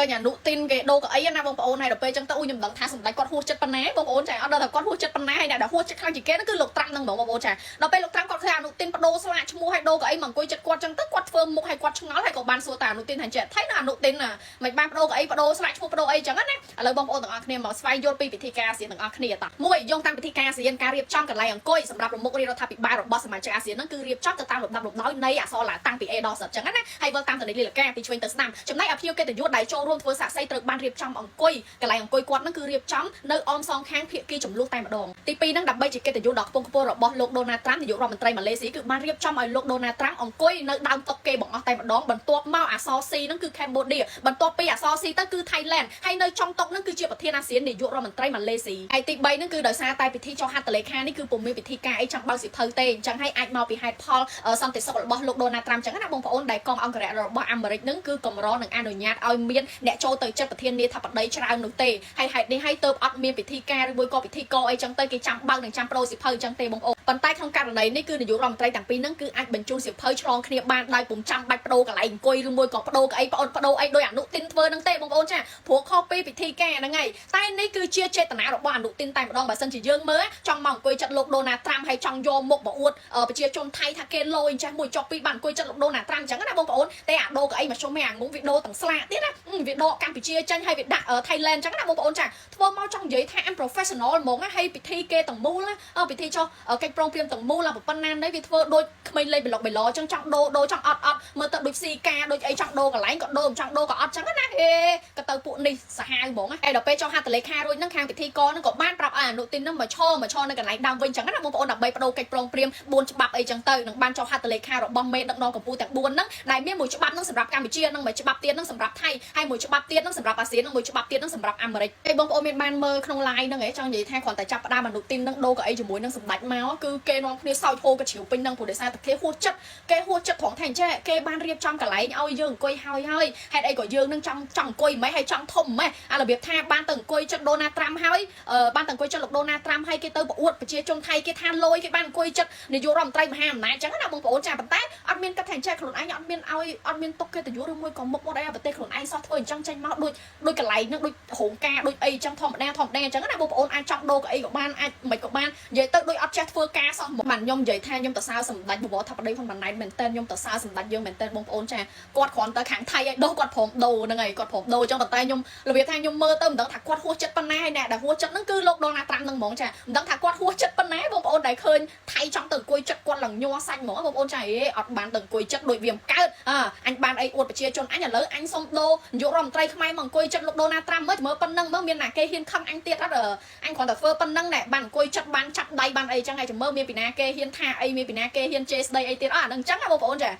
khơi nhà nụ tin cái đô cái ấy na bông ôn này đợt pe chẳng tao nhầm đằng thang sầm đáy quạt hút chất pan né bông ôn chả ở đâu là quạt hút chất pan né này đã hút chất khang chỉ kết nó cứ lục trăng năng bông ôn chả đợt pe lục trăng quạt khơi nụ tin đô lại mua hai đô cái ấy mằng quay chất quạt chẳng tức quạt phơm một hai quạt ngó hay còn ban xua tà nụ tin thành trẻ thấy là nụ tin là mày ban đô cái ấy đô lại mua đô ấy chẳng á nè lời bông ôn tầng kia mà xoay vô pi bị thi ca xịn tầng kia ta mua dùng tăng bị thi ca xịn ca riệp trong cái này coi sầm đạp một cái đó thà bị ba rồi boss mà chơi xịn nó cứ riệp trong cái tăng lục đạp lục nói này à so là tăng bị e đo sợt chẳng á nè hay vâng tăng từ đây là ca bị chuyên từ năm chấm này ở phía kia từ vô đại châu luôn vừa xả xây từ ban riệp trong ông coi cái này ông coi quạt nó cứ riệp trong nơi om song kháng phía kia chấm lúc tay mà đòn tivi nó đập bay chỉ kia từ vô đọt pong po rồi boss lục Donald Trump thì vô rồi mình tây mà lê sĩ cứ ban riệp trong ở lục Donald Trump ông coi nơi đau tóc kê bọn tay mà đón bẩn tua mau à so si nó cứ Cambodia bẩn tua pi à so si tới cứ Thailand hay nơi trong tóc nó cứ chia bậc thiên ASEAN để vô rồi mình tây mà lê sĩ ai tivi bay nó cứ đời xa tay bị thi cho hạt tele khaนี่คือปุ่มมีวิธีการไอ้จังบางสิเธอเตจังให้ไอ้มาปีไฮพอลสันติสุขរបស់លោក Donald Trump ចឹងណាបងប្អូនដែលកងអង្គរៈរបស់អាមេរិកនឹងគឺកម្រនឹងអនុញ្ញាតឲ្យមានអ្នកចូលទៅចិត្តប្រធានាធិបតីច្រើននោះទេហើយហេតុនេះហើយទៅអត់មានពិធីការឬមួយក៏ពិធីកអីចឹងទៅគេចាំបើកនឹងចាំប្រូសិភៅចឹងទេបងប្អូនប៉ុន្តែក្នុងករណីនេះគឺនាយករដ្ឋមន្ត្រីទាំងពីរហ្នឹងគឺអាចបញ្ជូនសិភៅឆ្លងគ្នាបានដោយពុំចាំបាច់បដូរកន្លែងអង្គុយឬមួយក៏បដូរកៅអីប្អូនបដូរអីដោយអនុទិនធ្វើហ្នឹងទេបងប្អូនចាព្រោះខុសពីពិធីការហ្នឹងហើយតែនេះគឺជាចេតនារបស់អនុទិនតែម្ដងបើសិនជាយើងមើលចង់មកអង្គុយចិត្តលោក Donald Trump ហើយចង់យកមុខមកអួតប្រជាជនថៃថាគេលយចេះមួយចុះពីបានអង្គុយចិត្តលោក Donald Trump ចឹងណាបងប្អូនតែអាដូកអីមកជុំឯអាងុំវីដេអូទាំងស្លាកទៀតណាវីដេអូកម្ពុជាចាញ់ហើយវាដាក់ Thailand ចឹងណាបងប្អូនចាធ្វើមកចង់និយាយថា unprofessional ហ្មងហើយពិធីគេទាំងមូលណាពិធីចុះកិច្ចប្រងព្រាមទាំងមូលប៉ុណ្ណានេះវាធ្វើដូចក្មេងលេងប្លុកបេឡចឹងចង់ដូរចង់អត់មើលទៅដូចស៊ីកាដូចអីចង់ដូរកន្លែងក៏ដូរមិនចង់ដូរក៏អត់ចឹងណាក៏ទៅពួកនេះសាហាវហ្មងហើយដល់ពេលចុះហត្ថលេខារួចហ្នឹងខាងពិធីករហ្នឹងក៏បានប្រាប់ឲ្យអនុទិនហ្នឹងមកឈរនៅកន្លែងដើមវិញចឹងណាបងប្អូនដើម្បីបដូរកិច្ចប្រងព្រាម4ច្បាប់អីចឹងទៅនឹងបានចុះហត្ថលេខារបស់មេដឹកនាំកម្ពុជាទាំង4ហ្នឹងដែលមានមួយច្បាប់ហ្នឹងសម្រាប់កម្ពុជានិងមួយច្បាប់ទៀតហ្នឹងសម្រាប់ថៃហើយមួយច្បាប់ទៀតហ្នឹងសម្រាប់អាស៊ាននិងមួយច្បាប់ទៀតហ្នឹងសម្រាប់អាមេរិកហើយបងប្អូនមានបានមើលក្នុង live ហ្នឹងចង់និយាយថាគ្រាន់តែចាប់ផ្ដើមអនុទិនហ្នឹងដូរកៅអីជាមួយនឹងសម្ដេចមកគឺគេនាំគ្នាសោយហូរកជ្រាវពេញហ្នឹងព្រោះដោយសារតែគេហួសចិត្តត្រង់ថាអញ្ចឹងគេបានរៀបចំកន្លែងឲ្យយើងអង្គុយហើយហេតុអីក៏យើងនឹងចង់អង្គុយមិនហើយចង់ធំមិនអារបៀបថាបានទៅអង្គុយចិត្ត Donald Trump ហើយបានទៅអង្គុយចិត្តលោក Donald Trump ហើយគេទៅប្រអួតប្រជាជនថៃគេថាលយគេបានអង្គុយចិត្តនាយករដ្ឋមន្ត្រីមហាអំណាចអញ្ចឹងណាបងប្អូនចាប៉ុន្តែអត់មានកាត់ថាអញ្ចឹងខ្លួនឯងអត់មានទុកកិត្តិយសឬមួយក៏មុខមាត់អីប្រទេសខ្លួនឯងសោះធ្វើអញ្ចឹងចេញមកដូចកន្លែងហ្នឹងដូចរោងការដូចអីអញ្ចឹងធម្មតាអញ្ចឹងណាបងប្អូនអាចចង់ដូរកៅអីក៏បានអាចមិនក៏បាននិយាយទៅដូចអត់ចេះធ្វើការសោះបានខ្ញុំនិយាយថាខ្ញុំទៅសើសម្ដេចបវរធិបតីផងបណ្ណៃមែនតើខ្ញុំទៅសើសម្ដេចយើងមែនតើបងប្អូនចាគាត់គ្រាន់តែខាងថៃឲ្យដូរគាត់ព្រមដូរហ្នឹងហើយគាត់ព្រមដូរអញ្ចឹងប៉ុន្តែខ្ញុំរបៀបថាខ្ញុំមើលទៅមិនដឹងថាគាត់ហួសចិត្តប៉ុណ្ណាហើយអ្នកដែលហួសចិត្តហ្នឹងគឺលោក Donald Trump ហ្នឹងហ្មងចាមិនដឹងថាគាត់ហួសចិត្តប៉ុណ្ណាបងប្អូនដែលឃើញថៃចង់ទៅអង្គុយចិត្តគាត់ឡើងញ័រសាច់ហ្មងបងប្អូនចាអត់បានទៅអង្គុយចិត្តដូចវាមិនកើតអញបានអីអួតប្រជាជនអញឥឡូវអញសុំដូរនាយករដ្ឋមន្ត្រីខ្មែរមកអង្គុយចិត្តលោក Donald Trump មើលប៉ុណ្ណឹងមើលមានណាគេហ៊ានខឹងអញទៀតអត់អញគ្រាន់តែធ្វើប៉ុណ្ណឹងណែបានអង្គុយចិត្តបានចាប់ដៃបានអីចឹងហើយចាំមើលមានពីណាគេហ៊ានថាអីមានពីណាគេហ៊ានជេរស្ដីអីទៀតអាហ្នឹងចឹងណាបងប្អូនចា